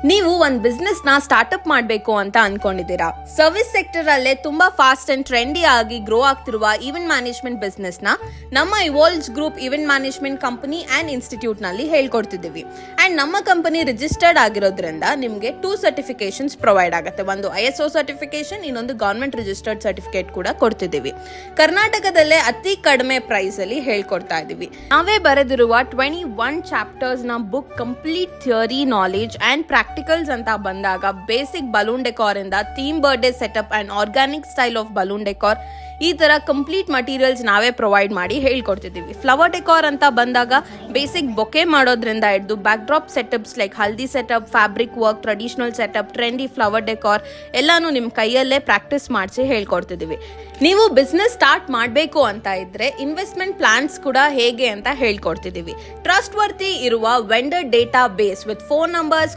ನೀವು ಒಂದು ಬಿಸ್ನೆಸ್ ನ ಸ್ಟಾರ್ಟ್ಅಪ್ ಮಾಡಬೇಕು ಅಂತ ಅನ್ಕೊಂಡಿದ್ದೀರಾ. ಸರ್ವಿಸ್ ಸೆಕ್ಟರ್ ಅಲ್ಲೇ ತುಂಬಾ ಫಾಸ್ಟ್ ಅಂಡ್ ಟ್ರೆಂಡಿ ಆಗಿ ಗ್ರೋ ಆಗ್ತಿರುವ ಈವೆಂಟ್ ಮ್ಯಾನೇಜ್ಮೆಂಟ್ ಬಿಸ್ನೆಸ್ ನ ನಮ್ಮ evolves group event management company and institute ನಲ್ಲಿ ಹೇಳ್ಕೊಡ್ತಿದ್ದೀವಿ. ಅಂಡ್ ನಮ್ಮ ಕಂಪನಿ ರಿಜಿಸ್ಟರ್ಡ್ ಆಗಿರೋದ್ರಿಂದ ನಿಮಗೆ 2 ಸರ್ಟಿಫಿಕೇಶನ್ಸ್ ಪ್ರೊವೈಡ್ ಆಗುತ್ತೆ. ಒಂದು ISO ಸರ್ಟಿಫಿಕೇಶನ್, ಇನ್ನೊಂದು ಗವರ್ಮೆಂಟ್ ರಿಜಿಸ್ಟರ್ಡ್ ಸರ್ಟಿಫಿಕೇಟ್ ಕೂಡ ಕೊಡ್ತಿದ್ದೀವಿ. ಕರ್ನಾಟಕದಲ್ಲೇ ಅತಿ ಕಡಿಮೆ ಪ್ರೈಸ್ ಅಲ್ಲಿ ಹೇಳ್ಕೊಡ್ತಾ ಇದೀವಿ. ನಾವೇ ಬರೆದಿರುವ 21 ಚಾಪ್ಟರ್ಸ್ ನ book complete theory, knowledge and practicals ಅಂತ ಬಂದಾಗ ಬೇಸಿಕ್ ಬಲೂನ್ ಡೆಕಾರ್ ಇಂದ theme birthday setup and organic style of balloon decor ಈ ತರ ಕಂಪ್ಲೀಟ್ ಮಟೀರಿಯಲ್ಸ್ ನಾವೇ ಪ್ರೊವೈಡ್ ಮಾಡಿ ಹೇಳ್ಕೊಡ್ತಿದ್ದೀವಿ. ಫ್ಲವರ್ ಡೆಕಾರ್ ಅಂತ ಬಂದಾಗ ಬೇಸಿಕ್ ಬೊಕೆ ಮಾಡೋದ್ರಿಂದ ಹಿಡಿದು back drop setups like haldi setup, fabric work, traditional setup, trendy flower decor ಎಲ್ಲಾನು ನಿಮ್ ಕೈಯಲ್ಲೇ ಪ್ರಾಕ್ಟೀಸ್ ಮಾಡಿಸಿ ಹೇಳ್ಕೊಡ್ತಿದ್ದೀವಿ. ನೀವು ಬಿಸ್ನೆಸ್ ಸ್ಟಾರ್ಟ್ ಮಾಡಬೇಕು ಅಂತ ಇದ್ರೆ ಇನ್ವೆಸ್ಟ್ಮೆಂಟ್ ಪ್ಲಾನ್ಸ್ ಕೂಡ ಹೇಗೆ ಅಂತ ಹೇಳ್ಕೊಡ್ತಿದ್ದೀವಿ. ಟ್ರಸ್ಟ್ ವರ್ತಿ ಇರುವ vendor data base with phone numbers,